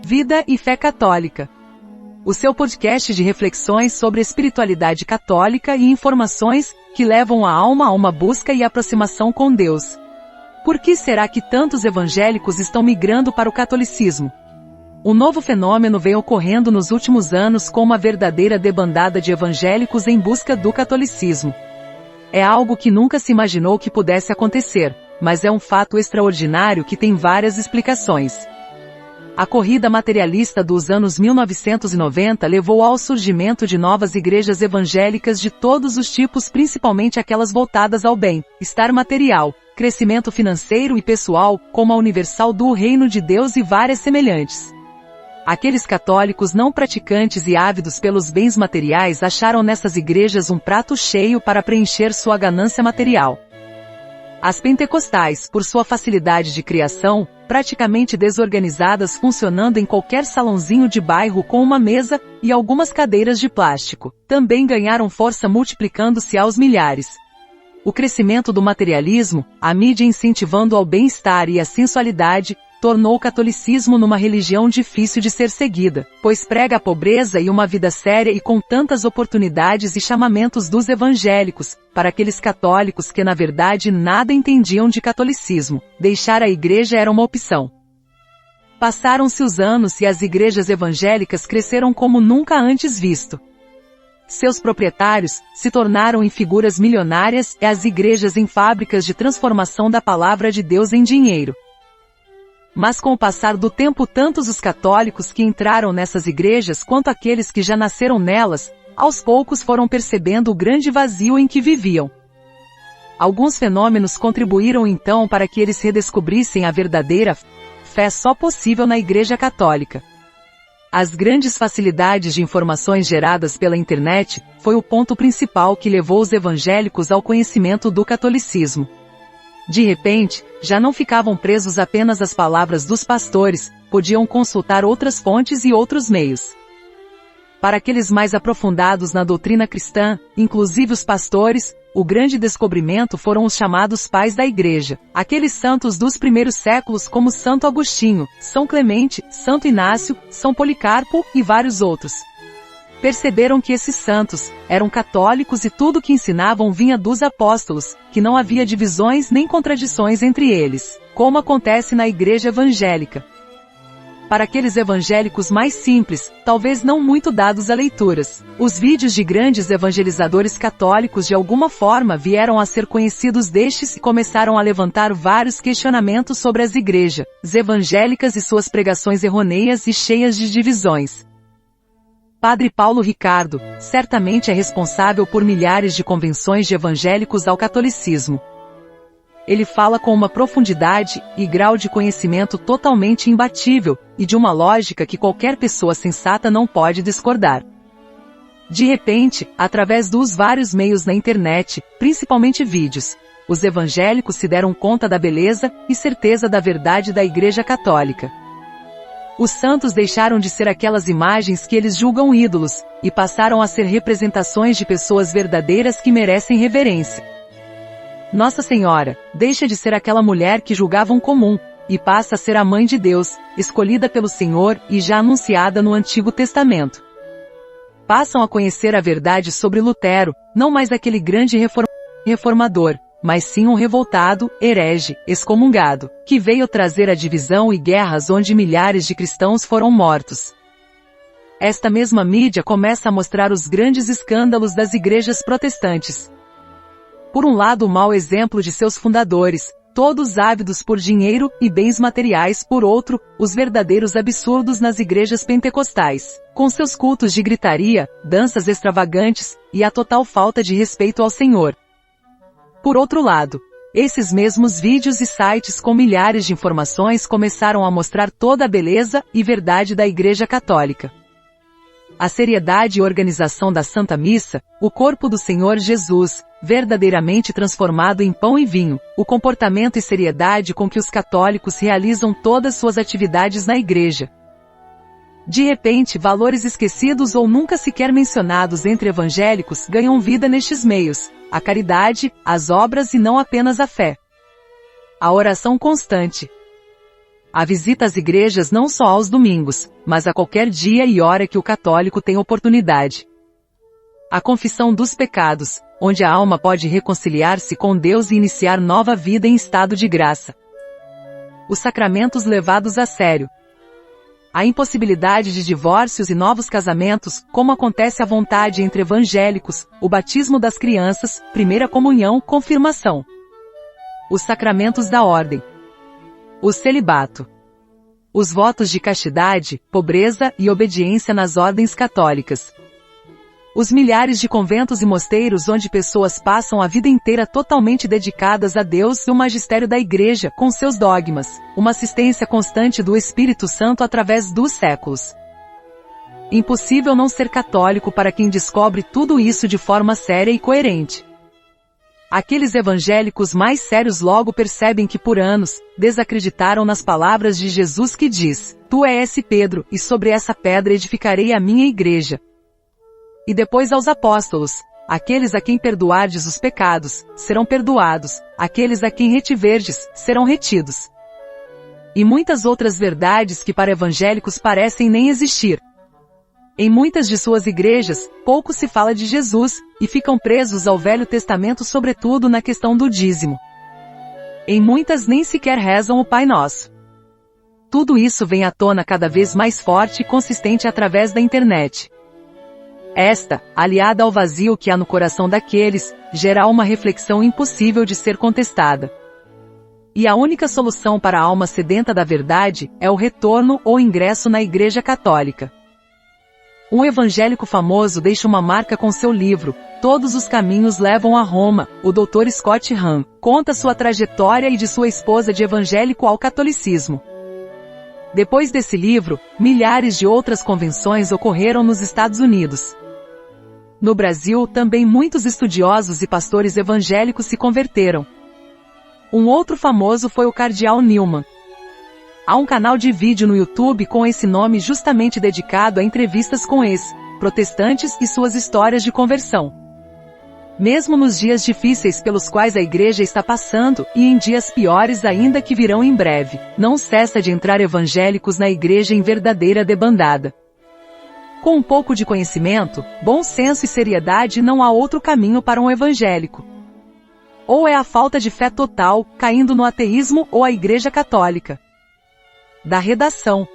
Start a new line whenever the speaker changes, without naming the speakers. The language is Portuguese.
Vida e Fé Católica. O seu podcast de reflexões sobre espiritualidade católica e informações que levam a alma a uma busca e aproximação com Deus. Por que será que tantos evangélicos estão migrando para o catolicismo? Um novo fenômeno vem ocorrendo nos últimos anos com uma verdadeira debandada de evangélicos em busca do catolicismo. É algo que nunca se imaginou que pudesse acontecer, mas é um fato extraordinário que tem várias explicações. A corrida materialista dos anos 1990 levou ao surgimento de novas igrejas evangélicas de todos os tipos, principalmente aquelas voltadas ao bem-estar material, crescimento financeiro e pessoal, como a Universal do Reino de Deus e várias semelhantes. Aqueles católicos não praticantes e ávidos pelos bens materiais acharam nessas igrejas um prato cheio para preencher sua ganância material. As pentecostais, por sua facilidade de criação, praticamente desorganizadas, funcionando em qualquer salãozinho de bairro com uma mesa e algumas cadeiras de plástico, também ganharam força multiplicando-se aos milhares. O crescimento do materialismo, a mídia incentivando ao bem-estar e a sensualidade, tornou o catolicismo numa religião difícil de ser seguida, pois prega a pobreza e uma vida séria e com tantas oportunidades e chamamentos dos evangélicos, para aqueles católicos que na verdade nada entendiam de catolicismo, deixar a igreja era uma opção. Passaram-se os anos e as igrejas evangélicas cresceram como nunca antes visto. Seus proprietários se tornaram em figuras milionárias e as igrejas em fábricas de transformação da palavra de Deus em dinheiro. Mas com o passar do tempo, tantos os católicos que entraram nessas igrejas quanto aqueles que já nasceram nelas, aos poucos foram percebendo o grande vazio em que viviam. Alguns fenômenos contribuíram então para que eles redescobrissem a verdadeira fé só possível na Igreja Católica. As grandes facilidades de informações geradas pela internet foi o ponto principal que levou os evangélicos ao conhecimento do catolicismo. De repente, já não ficavam presos apenas às palavras dos pastores, podiam consultar outras fontes e outros meios. Para aqueles mais aprofundados na doutrina cristã, inclusive os pastores, o grande descobrimento foram os chamados pais da Igreja, aqueles santos dos primeiros séculos como Santo Agostinho, São Clemente, Santo Inácio, São Policarpo e vários outros. Perceberam que esses santos eram católicos e tudo que ensinavam vinha dos apóstolos, que não havia divisões nem contradições entre eles, como acontece na igreja evangélica. Para aqueles evangélicos mais simples, talvez não muito dados a leituras, os vídeos de grandes evangelizadores católicos de alguma forma vieram a ser conhecidos destes e começaram a levantar vários questionamentos sobre as igrejas evangélicas e suas pregações errôneas e cheias de divisões. Padre Paulo Ricardo, certamente é responsável por milhares de conversões de evangélicos ao catolicismo. Ele fala com uma profundidade e grau de conhecimento totalmente imbatível, e de uma lógica que qualquer pessoa sensata não pode discordar. De repente, através dos vários meios na internet, principalmente vídeos, os evangélicos se deram conta da beleza e certeza da verdade da Igreja Católica. Os santos deixaram de ser aquelas imagens que eles julgam ídolos, e passaram a ser representações de pessoas verdadeiras que merecem reverência. Nossa Senhora deixa de ser aquela mulher que julgavam comum, e passa a ser a Mãe de Deus, escolhida pelo Senhor e já anunciada no Antigo Testamento. Passam a conhecer a verdade sobre Lutero, não mais aquele grande reformador, mas sim um revoltado, herege, excomungado, que veio trazer a divisão e guerras onde milhares de cristãos foram mortos. Esta mesma mídia começa a mostrar os grandes escândalos das igrejas protestantes. Por um lado, o mau exemplo de seus fundadores, todos ávidos por dinheiro e bens materiais; por outro, os verdadeiros absurdos nas igrejas pentecostais, com seus cultos de gritaria, danças extravagantes, e a total falta de respeito ao Senhor. Por outro lado, esses mesmos vídeos e sites com milhares de informações começaram a mostrar toda a beleza e verdade da Igreja Católica. A seriedade e organização da Santa Missa, o corpo do Senhor Jesus, verdadeiramente transformado em pão e vinho, o comportamento e seriedade com que os católicos realizam todas suas atividades na Igreja. De repente, valores esquecidos ou nunca sequer mencionados entre evangélicos ganham vida nestes meios: a caridade, as obras e não apenas a fé. A oração constante. A visita às igrejas não só aos domingos, mas a qualquer dia e hora que o católico tem oportunidade. A confissão dos pecados, onde a alma pode reconciliar-se com Deus e iniciar nova vida em estado de graça. Os sacramentos levados a sério. A impossibilidade de divórcios e novos casamentos, como acontece à vontade entre evangélicos, o batismo das crianças, primeira comunhão, confirmação. Os sacramentos da ordem. O celibato. Os votos de castidade, pobreza e obediência nas ordens católicas. Os milhares de conventos e mosteiros onde pessoas passam a vida inteira totalmente dedicadas a Deus e o magistério da Igreja com seus dogmas, uma assistência constante do Espírito Santo através dos séculos. Impossível não ser católico para quem descobre tudo isso de forma séria e coerente. Aqueles evangélicos mais sérios logo percebem que por anos, desacreditaram nas palavras de Jesus que diz: "Tu és Pedro, e sobre essa pedra edificarei a minha igreja." E depois aos apóstolos: "Aqueles a quem perdoardes os pecados, serão perdoados, aqueles a quem retiverdes, serão retidos." E muitas outras verdades que para evangélicos parecem nem existir. Em muitas de suas igrejas, pouco se fala de Jesus, e ficam presos ao Velho Testamento sobretudo na questão do dízimo. Em muitas nem sequer rezam o Pai Nosso. Tudo isso vem à tona cada vez mais forte e consistente através da internet. Esta, aliada ao vazio que há no coração daqueles, gera uma reflexão impossível de ser contestada. E a única solução para a alma sedenta da verdade é o retorno ou ingresso na Igreja Católica. Um evangélico famoso deixa uma marca com seu livro, Todos os Caminhos Levam a Roma. O Dr. Scott Hahn conta sua trajetória e de sua esposa de evangélico ao catolicismo. Depois desse livro, milhares de outras convenções ocorreram nos Estados Unidos. No Brasil, também muitos estudiosos e pastores evangélicos se converteram. Um outro famoso foi o Cardeal Newman. Há um canal de vídeo no YouTube com esse nome justamente dedicado a entrevistas com ex-protestantes e suas histórias de conversão. Mesmo nos dias difíceis pelos quais a Igreja está passando, e em dias piores ainda que virão em breve, não cessa de entrar evangélicos na Igreja em verdadeira debandada. Com um pouco de conhecimento, bom senso e seriedade não há outro caminho para um evangélico. Ou é a falta de fé total, caindo no ateísmo ou a Igreja Católica. Da redação.